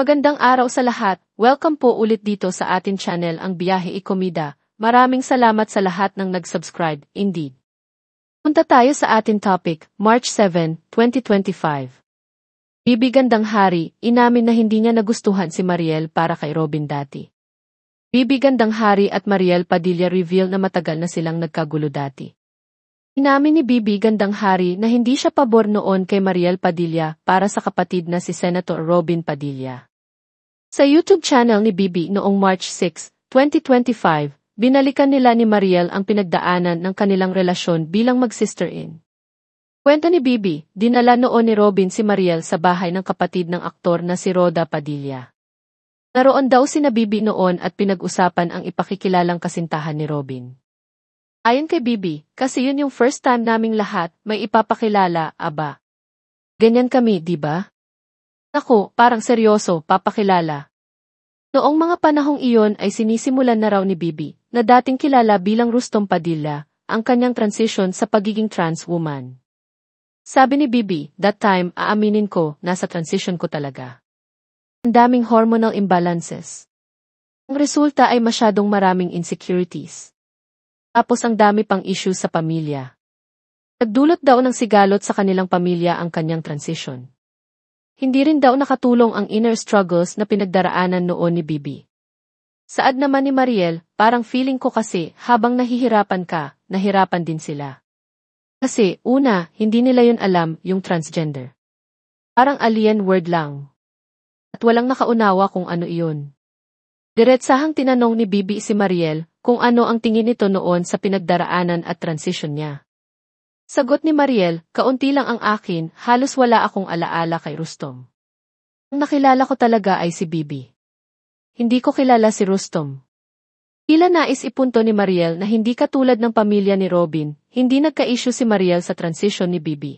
Magandang araw sa lahat. Welcome po ulit dito sa atin channel ang Biyahe Ikomida. Maraming salamat sa lahat ng nag-subscribe, indeed. Punta tayo sa atin topic, March 7, 2025. Bibi Gandang Hari, inamin na hindi niya nagustuhan si Mariel para kay Robin dati. Bibi Gandang Hari at Mariel Padilla reveal na matagal na silang nagkagulo dati. Inamin ni Bibi Gandang Hari na hindi siya pabor noon kay Mariel Padilla para sa kapatid na si Senator Robin Padilla. Sa YouTube channel ni Bibi noong March 6, 2025, binalikan nila ni Mariel ang pinagdaanan ng kanilang relasyon bilang mag-sister-in. Kwento ni Bibi, dinala noon ni Robin si Mariel sa bahay ng kapatid ng aktor na si Roda Padilla. Naroon daw sina Bibi noon at pinag-usapan ang ipakikilalang kasintahan ni Robin. Ayon kay Bibi, kasi yun yung first time naming lahat may ipapakilala, aba. Ganyan kami, di ba? Naku, parang seryoso, papakilala. Noong mga panahong iyon ay sinisimulan na raw ni Bibi, na dating kilala bilang Rustom Padilla, ang kanyang transition sa pagiging trans woman. Sabi ni Bibi, that time, aaminin ko, nasa transition ko talaga. Ang daming hormonal imbalances. Ang resulta ay masyadong maraming insecurities. Tapos ang dami pang issues sa pamilya. Nagdulot daw ng sigalot sa kanilang pamilya ang kanyang transition. Hindi rin daw nakatulong ang inner struggles na pinagdaraanan noon ni Bibi. Saad naman ni Mariel, parang feeling ko kasi habang nahihirapan ka, nahirapan din sila. Kasi, una, hindi nila yun alam, yung transgender. Parang alien word lang. At walang nakaunawa kung ano iyon. Diretsahang tinanong ni Bibi si Mariel, kung ano ang tingin nito noon sa pinagdaraanan at transition niya. Sagot ni Mariel, kaunti lang ang akin, halos wala akong alaala kay Rustom. Ang nakilala ko talaga ay si Bibi. Hindi ko kilala si Rustom. Tila nais ipunto ni Mariel na hindi katulad ng pamilya ni Robin, hindi nagka-issue si Mariel sa transition ni Bibi.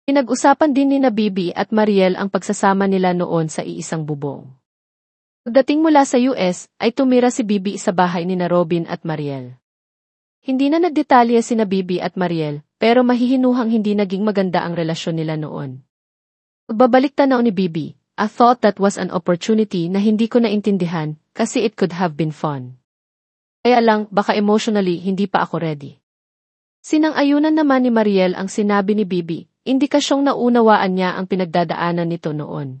Pinag-usapan din ni na Bibi at Mariel ang pagsasama nila noon sa iisang bubong. Pagdating mula sa US, ay tumira si Bibi sa bahay ni na Robin at Mariel. Hindi na nagdetalye sina Bibi at Mariel, pero mahihinuhang hindi naging maganda ang relasyon nila noon. Pagbabalik tanaw ni Bibi, I thought that was an opportunity na hindi ko naintindihan, kasi it could have been fun. Kaya lang, baka emotionally hindi pa ako ready. Sinang-ayunan naman ni Mariel ang sinabi ni Bibi, indikasyong naunawaan niya ang pinagdadaanan nito noon.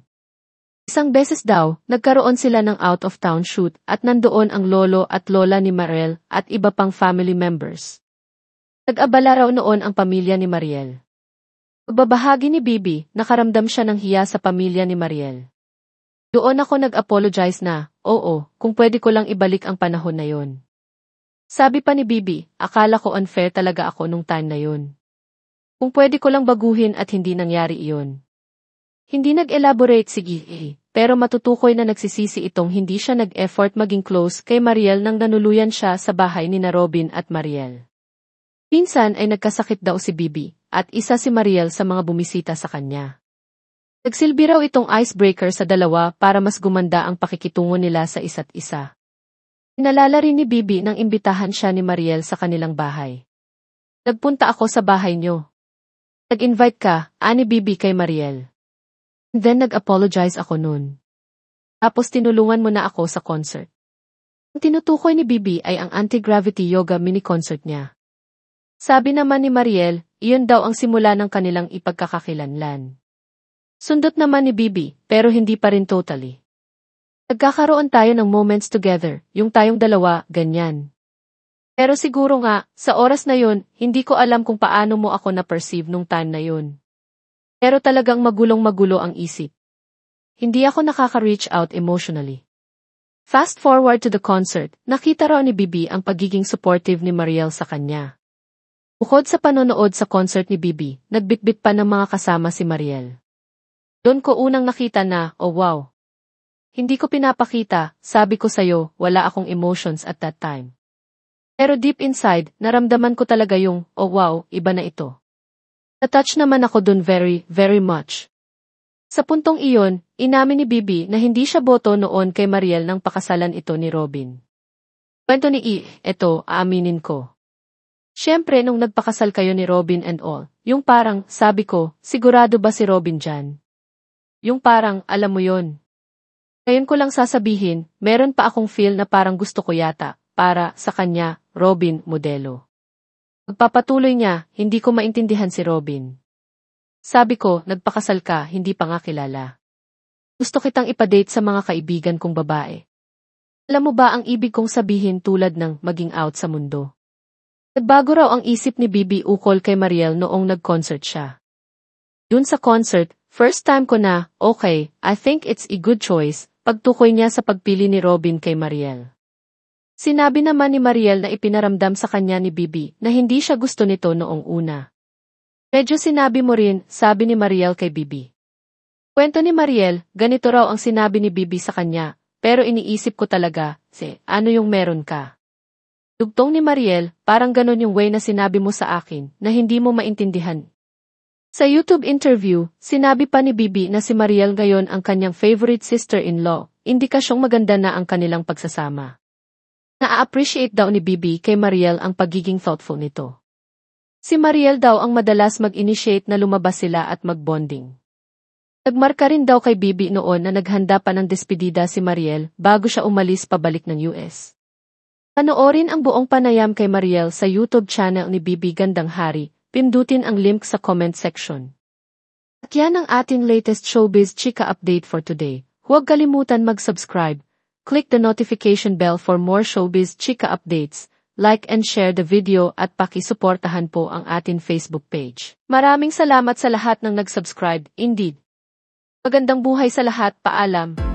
Isang beses daw, nagkaroon sila ng out-of-town shoot at nandoon ang lolo at lola ni Mariel at iba pang family members. Nag-abala raw noon ang pamilya ni Mariel. Pagbabahagi ni Bibi, nakaramdam siya ng hiya sa pamilya ni Mariel. Doon ako nag-apologize na, oo, kung pwede ko lang ibalik ang panahon na yon. Sabi pa ni Bibi, akala ko unfair talaga ako nung time na yon. Kung pwede ko lang baguhin at hindi nangyari iyon. Hindi nag-elaborate si Gigi, pero matutukoy na nagsisisi itong hindi siya nag-effort maging close kay Mariel nang nanuluyan siya sa bahay ni na Robin at Mariel. Pinsan ay nagkasakit daw si Bibi, at isa si Mariel sa mga bumisita sa kanya. Nagsilbi raw itong icebreaker sa dalawa para mas gumanda ang pakikitungo nila sa isa't isa. Inalala rin ni Bibi nang imbitahan siya ni Mariel sa kanilang bahay. Nagpunta ako sa bahay niyo. Nag-invite ka, ani Bibi kay Mariel. Then nag-apologize ako nun. Tapos tinulungan mo na ako sa concert. Ang tinutukoy ni Bibi ay ang anti-gravity yoga mini-concert niya. Sabi naman ni Mariel, iyon daw ang simula ng kanilang ipagkakakilanlan. Sundot naman ni Bibi, pero hindi pa rin totally. Nagkakaroon tayo ng moments together, yung tayong dalawa, ganyan. Pero siguro nga, sa oras na yun, hindi ko alam kung paano mo ako na-perceive nung time na yun. Pero talagang magulong-magulo ang isip. Hindi ako nakaka-reach out emotionally. Fast forward to the concert, nakita raw ni Bibi ang pagiging supportive ni Mariel sa kanya. Bukod sa panonood sa concert ni Bibi, nagbitbit pa ng mga kasama si Mariel. Doon ko unang nakita na, oh wow. Hindi ko pinapakita, sabi ko sayo, wala akong emotions at that time. Pero deep inside, naramdaman ko talaga yung, oh wow, iba na ito. Na-touch naman ako dun very, very much. Sa puntong iyon, inamin ni Bibi na hindi siya boto noon kay Mariel nang pakasalan ito ni Robin. Kwento ni eto, aaminin ko. Siyempre nung nagpakasal kayo ni Robin and all, yung parang, sabi ko, sigurado ba si Robin dyan? Yung parang, alam mo yon. Ngayon ko lang sasabihin, meron pa akong feel na parang gusto ko yata, para sa kanya, Robin, modelo. Pagpapatuloy niya, hindi ko maintindihan si Robin. Sabi ko, nagpakasal ka, hindi pa nga kilala. Gusto kitang ipadate sa mga kaibigan kong babae. Alam mo ba ang ibig kong sabihin tulad ng maging out sa mundo? Nagbago raw ang isip ni Bibi ukol kay Mariel noong nag-concert siya. Dun sa concert, first time ko na, okay, I think it's a good choice, pagtukoy niya sa pagpili ni Robin kay Mariel. Sinabi naman ni Mariel na ipinaramdam sa kanya ni Bibi na hindi siya gusto nito noong una. Medyo sinabi mo rin, sabi ni Mariel kay Bibi. Kwento ni Mariel, ganito raw ang sinabi ni Bibi sa kanya, pero iniisip ko talaga, ano yung meron ka? Dugtong ni Mariel, parang ganon yung way na sinabi mo sa akin, na hindi mo maintindihan. Sa YouTube interview, sinabi pa ni Bibi na si Mariel ngayon ang kanyang favorite sister-in-law, indikasyong maganda na ang kanilang pagsasama. Na-appreciate daw ni Bibi kay Mariel ang pagiging thoughtful nito. Si Mariel daw ang madalas mag-initiate na lumabas sila at mag-bonding. Nagmarka rin daw kay Bibi noon na naghanda pa ng despedida si Mariel bago siya umalis pabalik ng US. Panoorin ang buong panayam kay Mariel sa YouTube channel ni Bibi Gandang Hari, pindutin ang link sa comment section. At yan ang ating latest showbiz chika update for today. Huwag kalimutan mag-subscribe, click the notification bell for more showbiz chika updates, like and share the video at pakisuportahan po ang ating Facebook page. Maraming salamat sa lahat ng nag-subscribe, indeed. Magandang buhay sa lahat, paalam.